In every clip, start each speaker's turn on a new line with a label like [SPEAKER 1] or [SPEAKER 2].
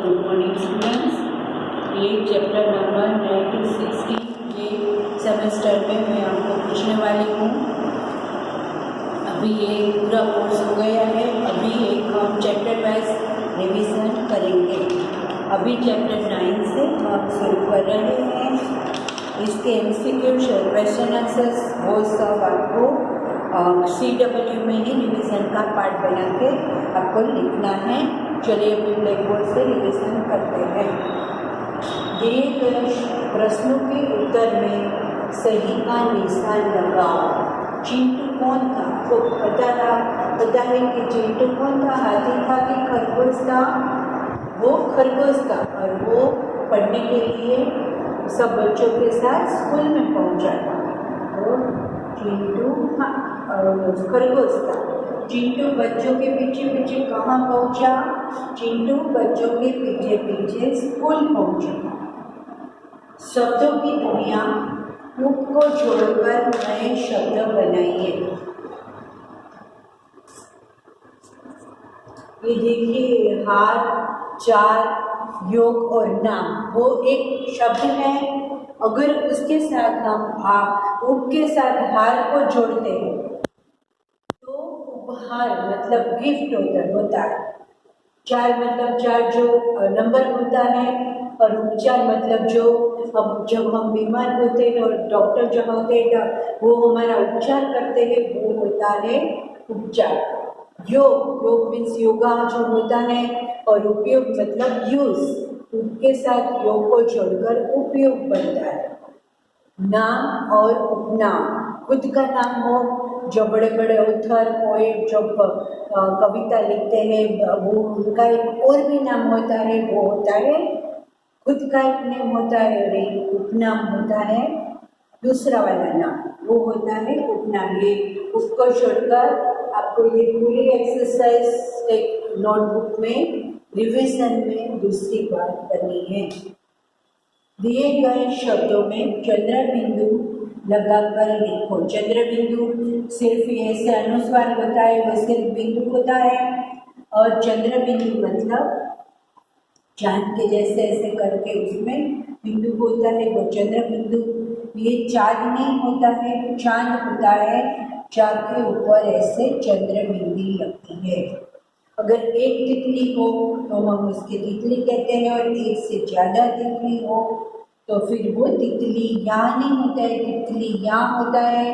[SPEAKER 1] Good morning students. ये chapter number 1960 के semester में मैं आपको पूछने वाली हूँ। अभी ये पूरा कोर्स हो गया है, अभी एक हम चैप्टर वाइज रिवीजन करेंगे। अभी चैप्टर 9 से हम शुरू कर रहे हैं। इसके MCQ क्वेश्चन आंसर्स वो सब आपको CW में ही रिवीजन का पार्ट बना के आपको लिखना है। चलिए अभी ब्लैक बोर्ड से रिवीजन करते हैं। दिए गए प्रश्नों के उत्तर में सही का निशान लगाओ। चिंटू कौन था? आपको पता है कि चिंटू कौन था? हाथी था कि खरगोश था? वो खरगोश था और वो पढ़ने के लिए सब बच्चों के साथ स्कूल में पहुंचा था। तो चिंटू खरगोश था। चिंटू बच्चों के पीछे पीछे कहाँ पहुंचा? चिंटू बच्चों के पीछे पीछे स्कूल पहुंचा। शब्दों की दुनिया, मुख को जोड़कर नए शब्द बनाइए। ये देखिए, हार, चार, योग और नाम, वो एक शब्द है। अगर उसके साथ हम उप के साथ हार को जोड़ते हैं तो उपहार मतलब गिफ्ट होता है। चार मतलब चार जो नंबर होता है, और उपचार मतलब जो जब हम बीमार होते हैं और डॉक्टर जो होते हैं वो हमारा उपचार करते हैं, वो होता है उपचार। योग मीन्स योगा जो होता है, और उपयोग मतलब यूज, उसके साथ योग को जोड़कर उपयोग बनता है। नाम और उपनाम, खुद का नाम हो, जो बड़े बड़े ऑथर पोएट जो कविता लिखते हैं वो उनका एक और भी नाम होता है, वो होता है खुद का एक नेम होता है, और एक उपनाम होता है दूसरा वाला नाम, वो होता है उपनाम। ये उसको छोड़कर आपको ये पूरी एक्सरसाइज एक नोटबुक में रिवीजन में दूसरी बार करनी है। दिए गए शब्दों में चंद्र बिंदु लगाकर लिखो। चंद्र बिंदु सिर्फ ऐसे अनुस्वार होता है, वो सिर्फ बिंदु होता है, और चंद्र बिंदु मतलब चांद के जैसे ऐसे करके उसमें बिंदु होता है, वो चंद्र बिंदु। ये चांद नहीं होता है, चांद होता है। चांद के ऊपर ऐसे चंद्र बिंदी लगती है। अगर एक तितली हो तो हम उसकी तितली कहते हैं, और एक से ज़्यादा तितली हो तो फिर वो तितली या नहीं होता है, तितली या होता है,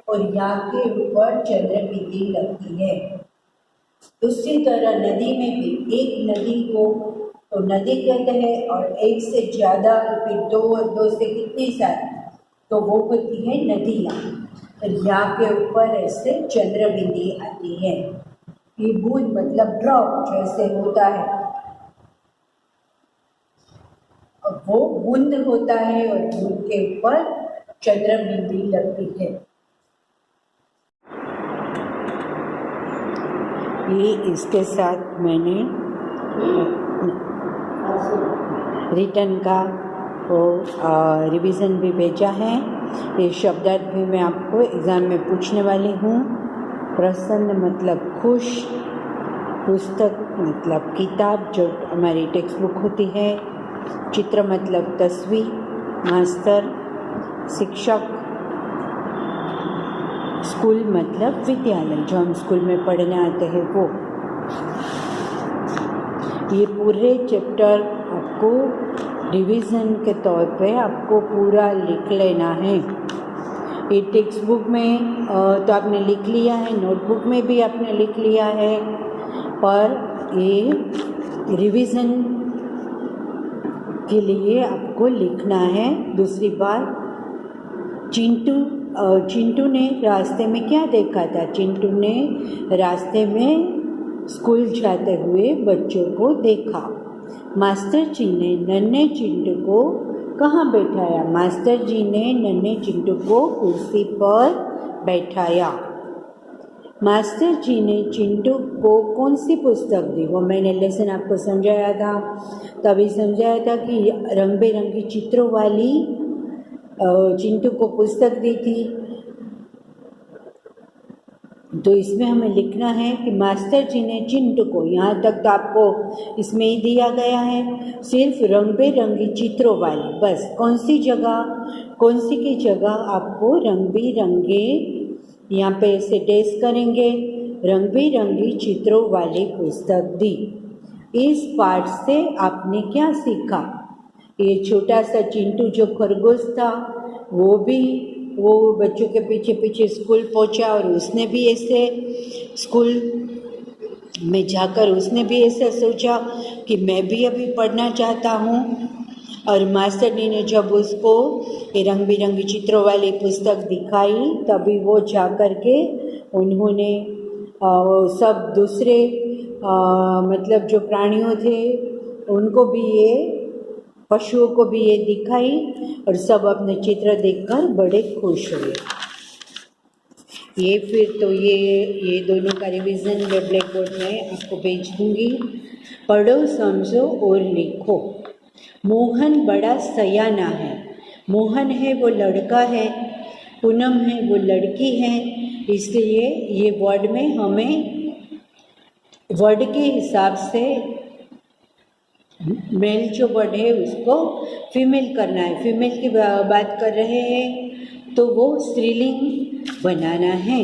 [SPEAKER 1] और या के ऊपर चंद्र बिंदी लगती है। उसी तरह नदी में भी एक नदी को तो नदी कहते हैं, और एक से ज़्यादा फिर दो और दो से कितनी सारी तो वो होती है नदियाँ। तो या के ऊपर ऐसे चंद्र बिंदी आती है। ये बूंद मतलब ड्रॉप जैसे होता है, और वो बूंद होता है, और बूंद के ऊपर चंद्र बिंदी लगती है। ये इसके साथ मैंने रिटर्न का वो रिवीजन भी भेजा है। ये शब्दार्थ भी मैं आपको एग्ज़ाम में पूछने वाली हूँ। प्रसन्न मतलब खुश, पुस्तक मतलब किताब जो हमारी टेक्स्ट बुक होती है, चित्र मतलब तस्वीर, मास्टर शिक्षक, स्कूल मतलब विद्यालय जो हम स्कूल में पढ़ने आते हैं वो। ये पूरे चैप्टर आपको रिवीजन के तौर पे आपको पूरा लिख लेना है। ये टेक्स्ट बुक में तो आपने लिख लिया है, नोटबुक में भी आपने लिख लिया है, पर ये रिवीजन के लिए आपको लिखना है दूसरी बार। चिंटू ने रास्ते में क्या देखा था? चिंटू ने रास्ते में स्कूल जाते हुए बच्चों को देखा। मास्टर जी ने नन्हे चिंटू को कहाँ बैठाया? मास्टर जी ने नन्हे चिंटू को कुर्सी पर बैठाया। मास्टर जी ने चिंटू को कौन सी पुस्तक दी? वो मैंने लेसन आपको समझाया था, तभी समझाया था कि रंग बिरंगी चित्रों वाली चिंटू को पुस्तक दी थी। तो इसमें हमें लिखना है कि मास्टर जी ने चिंटू को, यहाँ तक तो आपको इसमें ही दिया गया है, सिर्फ रंग बिरंगी चित्रों वाली, बस कौन सी की जगह आपको रंग बिरंगे, यहाँ पे ऐसे टेस्ट करेंगे, रंग बिरंगी चित्रों वाली पुस्तक दी। इस पाठ से आपने क्या सीखा? ये छोटा सा चिंटू जो खरगोश था वो बच्चों के पीछे पीछे स्कूल पहुंचा और उसने भी ऐसे स्कूल में जाकर उसने भी ऐसा सोचा कि मैं भी अभी पढ़ना चाहता हूँ। और मास्टर जी ने जब उसको ये रंग बिरंगी चित्रों वाली पुस्तक दिखाई तभी वो जा कर के उन्होंने सब दूसरे मतलब जो प्राणियों थे उनको भी ये, पशुओं को भी ये दिखाई और सब अपने चित्र देखकर बड़े खुश हुए। ये फिर तो ये दोनों का रिवीजन मैं ब्लैक बोर्ड में आपको भेज दूंगी। पढ़ो, समझो और लिखो। मोहन बड़ा सयाना है। मोहन है वो लड़का है, पूनम है वो लड़की है, इसलिए ये वर्ड में हमें वर्ड के हिसाब से मेल जो वर्ड है उसको फीमेल करना है। फीमेल की बात कर रहे हैं तो वो स्त्रीलिंग बनाना है।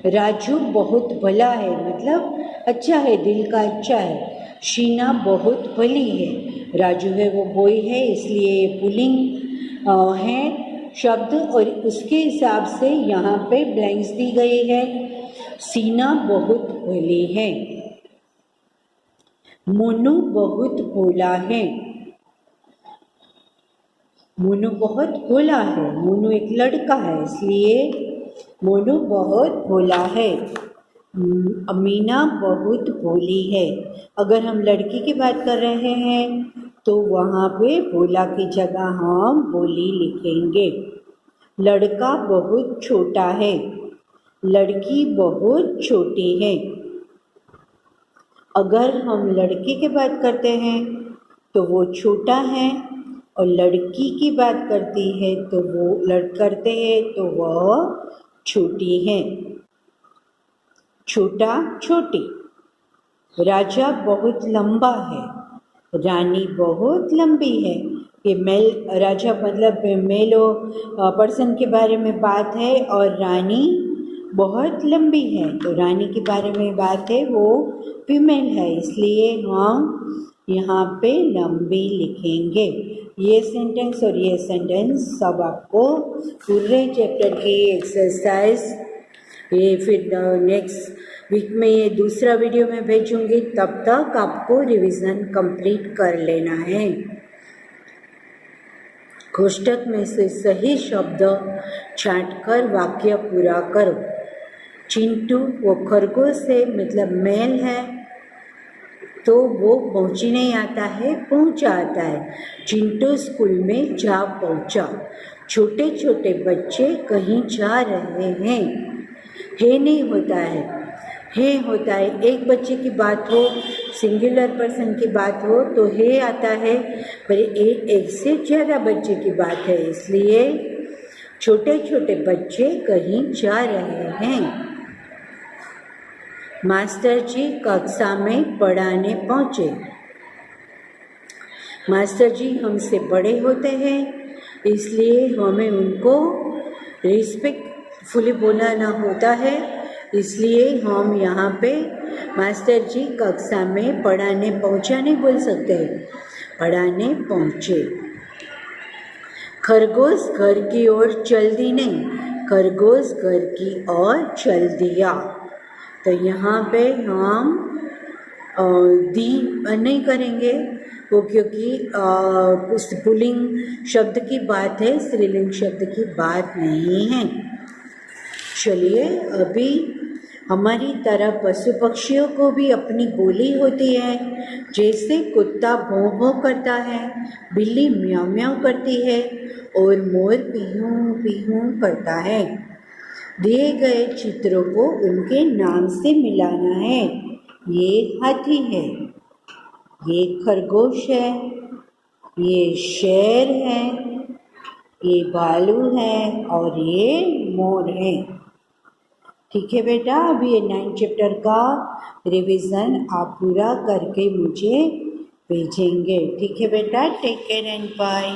[SPEAKER 1] राजू बहुत भला है, मतलब अच्छा है, दिल का अच्छा है। शीना बहुत भली है। राजू है वो बॉय है, इसलिए ये पुल्लिंग है शब्द और उसके हिसाब से यहाँ पे ब्लैंक्स दी गई है। सीना बहुत भली है। मोनू बहुत भोला है। मोनू बहुत भोला है। मोनू एक लड़का है, इसलिए मोनू बहुत भोला है। अमीना बहुत भोली है। अगर हम लड़की की बात कर रहे हैं तो वहाँ पे भोला की जगह हम भोली लिखेंगे। लड़का बहुत छोटा है। लड़की बहुत छोटी है। अगर हम लड़की की बात करते हैं तो वो छोटा है और लड़की की बात करती है तो वह छोटी है। छोटा छोटी। राजा बहुत लंबा है। रानी बहुत लंबी है। ये मेल, राजा मतलब मेल पर्सन के बारे में बात है और रानी बहुत लंबी है, तो रानी के बारे में बात है, वो फीमेल है, इसलिए हम यहाँ पे लंबी लिखेंगे। ये सेंटेंस और ये सेंटेंस सब आपको पूरे चैप्टर की एक्सरसाइज ये फिर नेक्स्ट वीक में ये दूसरा वीडियो में भेजूंगी, तब तक आपको रिवीजन कंप्लीट कर लेना है। कोष्टक में से सही शब्द छांटकर वाक्य पूरा करो। चिंटू वो खरगोश है, मतलब मेल है, तो वो पहुंची नहीं आता है, पहुंचा आता है। चिंटू स्कूल में जा पहुंचा। छोटे छोटे बच्चे कहीं जा रहे हैं। है नहीं होता है, है होता है। एक बच्चे की बात हो, सिंगुलर पर्सन की बात हो तो है आता है, पर एक से ज़्यादा बच्चे की बात है, इसलिए छोटे छोटे बच्चे कहीं जा रहे हैं। मास्टर जी कक्षा में पढ़ाने पहुँचे। मास्टर जी हमसे बड़े होते हैं, इसलिए हमें उनको रिस्पेक्टफुली बोलाना होता है, इसलिए हम यहाँ पे मास्टर जी कक्षा में पढ़ाने पहुँचा नहीं बोल सकते, पढ़ाने पहुँचे। खरगोश घर की ओर चल दी नहीं, खरगोश घर की ओर चल दिया। तो यहाँ पे हम दी नहीं करेंगे वो, क्योंकि पुल्लिंग शब्द की बात है, स्त्रीलिंग शब्द की बात नहीं है। चलिए, अभी हमारी तरह पशु पक्षियों को भी अपनी बोली होती है। जैसे कुत्ता भौं भौं करता है, बिल्ली म्याऊं म्याऊं करती है और मोर पीहूं पीहूं करता है। दिए गए चित्रों को उनके नाम से मिलाना है। ये हाथी है, ये खरगोश है, ये शेर है, ये भालू है और ये मोर है। ठीक है बेटा, अभी ये 9 चैप्टर का रिवीजन आप पूरा करके मुझे भेजेंगे। ठीक है बेटा, टेक केयर एंड बाय।